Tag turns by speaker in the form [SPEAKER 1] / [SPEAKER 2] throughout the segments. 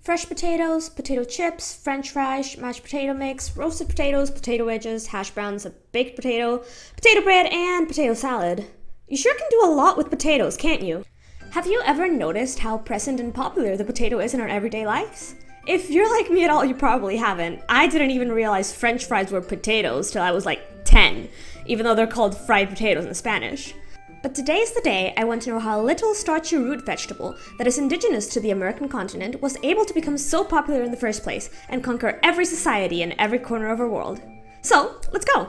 [SPEAKER 1] Fresh potatoes, potato chips, french fries, mashed potato mix, roasted potatoes, potato wedges, hash browns, a baked potato, potato bread, and potato salad. You sure can do a lot with potatoes, can't you? Have you ever noticed how present and popular the potato is in our everyday lives? If you're like me at all, you probably haven't. I didn't even realize french fries were potatoes till I was like 10, even though they're called fried potatoes in Spanish. But today's the day I want to know how a little starchy root vegetable that is indigenous to the American continent was able to become so popular in the first place and conquer every society in every corner of our world. So, let's go!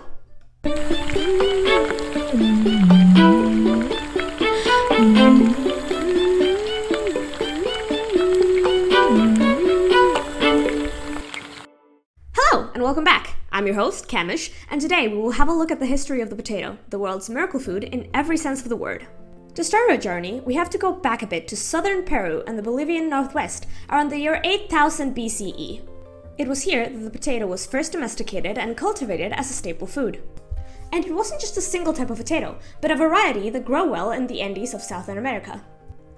[SPEAKER 1] Hello, and welcome back. I'm your host, Camish, and today we will have a look at the history of the potato, the world's miracle food in every sense of the word. To start our journey, we have to go back a bit to southern Peru and the Bolivian northwest around the year 8000 BCE. It was here that the potato was first domesticated and cultivated as a staple food. And it wasn't just a single type of potato, but a variety that grow well in the Andes of Southern America.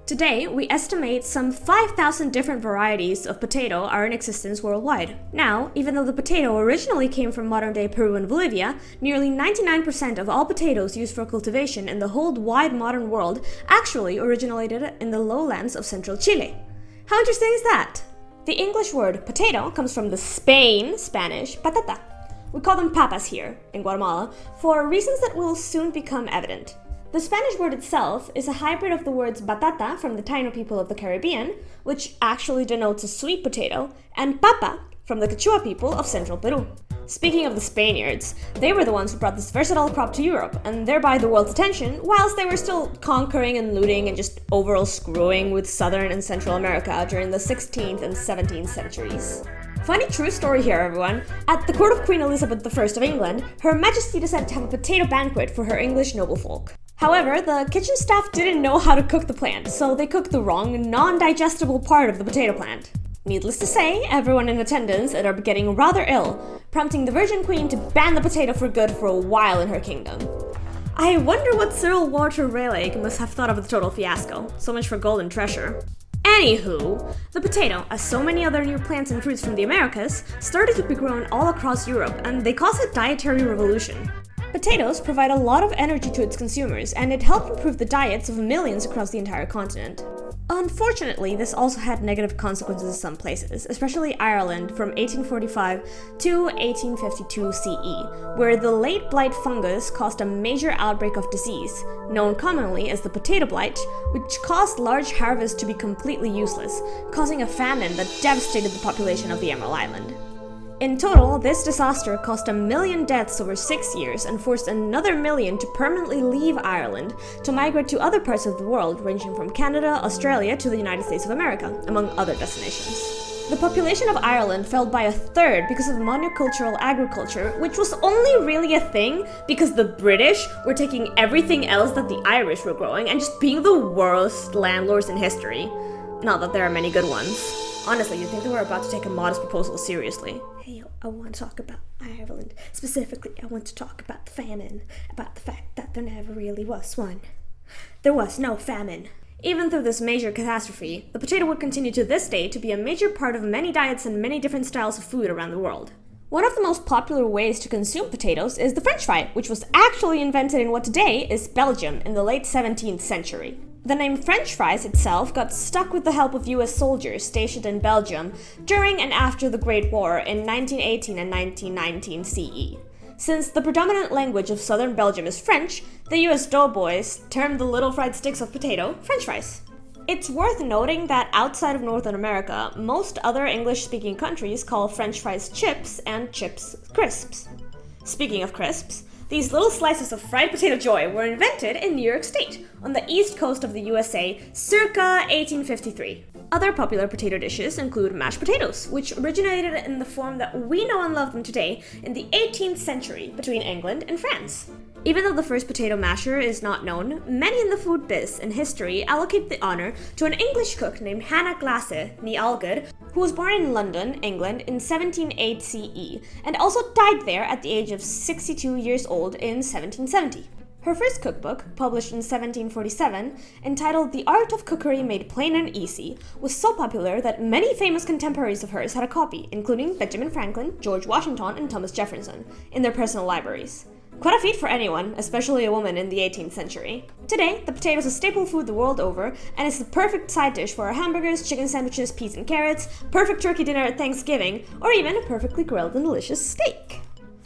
[SPEAKER 1] Today, we estimate some 5,000 different varieties of potato are in existence worldwide. Now, even though the potato originally came from modern-day Peru and Bolivia, nearly 99% of all potatoes used for cultivation in the whole wide modern world actually originated in the lowlands of central Chile. How interesting is that? The English word potato comes from the Spanish patata. We call them papas here, in Guatemala, for reasons that will soon become evident. The Spanish word itself is a hybrid of the words batata from the Taino people of the Caribbean, which actually denotes a sweet potato, and papa from the Quechua people of central Peru. Speaking of the Spaniards, they were the ones who brought this versatile crop to Europe, and thereby the world's attention, whilst they were still conquering and looting and just overall screwing with Southern and Central America during the 16th and 17th centuries. Funny true story here, everyone. At the court of Queen Elizabeth I of England, Her Majesty decided to have a potato banquet for her English noblefolk. However, the kitchen staff didn't know how to cook the plant, so they cooked the wrong, non-digestible part of the potato plant. Needless to say, everyone in attendance ended up getting rather ill, prompting the Virgin Queen to ban the potato for good for a while in her kingdom. I wonder what Cyril Walter Raleigh must have thought of the total fiasco. So much for golden treasure. Anywho, the potato, as so many other new plants and fruits from the Americas, started to be grown all across Europe, and they caused a dietary revolution. Potatoes provide a lot of energy to its consumers, and it helped improve the diets of millions across the entire continent. Unfortunately, this also had negative consequences in some places, especially Ireland from 1845 to 1852 CE, where the late blight fungus caused a major outbreak of disease, known commonly as the potato blight, which caused large harvests to be completely useless, causing a famine that devastated the population of the Emerald Island. In total, this disaster caused 1 million deaths over 6 years and forced another million to permanently leave Ireland to migrate to other parts of the world, ranging from Canada, Australia to the United States of America, among other destinations. The population of Ireland fell by a third because of monocultural agriculture, which was only really a thing because the British were taking everything else that the Irish were growing and just being the worst landlords in history. Not that there are many good ones. Honestly, you'd think they were about to take a modest proposal seriously. Hey, I want to talk about Ireland. Specifically, I want to talk about the famine, about the fact that there never really was one. There was no famine. Even through this major catastrophe, the potato would continue to this day to be a major part of many diets and many different styles of food around the world. One of the most popular ways to consume potatoes is the French fry, which was actually invented in what today is Belgium in the late 17th century. The name French fries itself got stuck with the help of US soldiers stationed in Belgium during and after the Great War in 1918 and 1919 CE. Since the predominant language of southern Belgium is French, the US doughboys termed the little fried sticks of potato French fries. It's worth noting that outside of Northern America, most other English-speaking countries call French fries chips and chips crisps. Speaking of crisps, these little slices of fried potato joy were invented in New York State, on the east coast of the USA, circa 1853. Other popular potato dishes include mashed potatoes, which originated in the form that we know and love them today in the 18th century between England and France. Even though the first potato masher is not known, many in the food biz and history allocate the honor to an English cook named Hannah Glasse, née Algood, who was born in London, England in 1708 CE, and also died there at the age of 62 years old in 1770. Her first cookbook, published in 1747, entitled The Art of Cookery Made Plain and Easy, was so popular that many famous contemporaries of hers had a copy, including Benjamin Franklin, George Washington, and Thomas Jefferson, in their personal libraries. Quite a feat for anyone, especially a woman in the 18th century. Today, the potato is a staple food the world over, and it's the perfect side dish for our hamburgers, chicken sandwiches, peas and carrots, perfect turkey dinner at Thanksgiving, or even a perfectly grilled and delicious steak.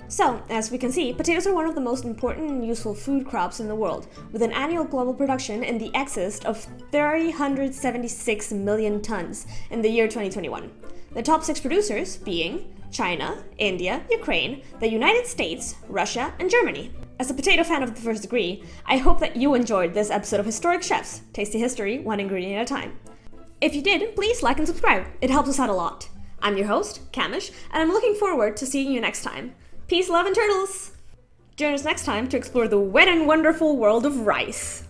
[SPEAKER 1] So, as we can see, potatoes are one of the most important and useful food crops in the world, with an annual global production in the excess of 376 million tons in the year 2021. The top 6 producers being China, India, Ukraine, the United States, Russia, and Germany. As a potato fan of the first degree, I hope that you enjoyed this episode of Historic Chefs, Tasty History, one ingredient at a time. If you did, please like and subscribe. It helps us out a lot. I'm your host, Camish, and I'm looking forward to seeing you next time. Peace, love, and turtles! Join us next time to explore the wet and wonderful world of rice.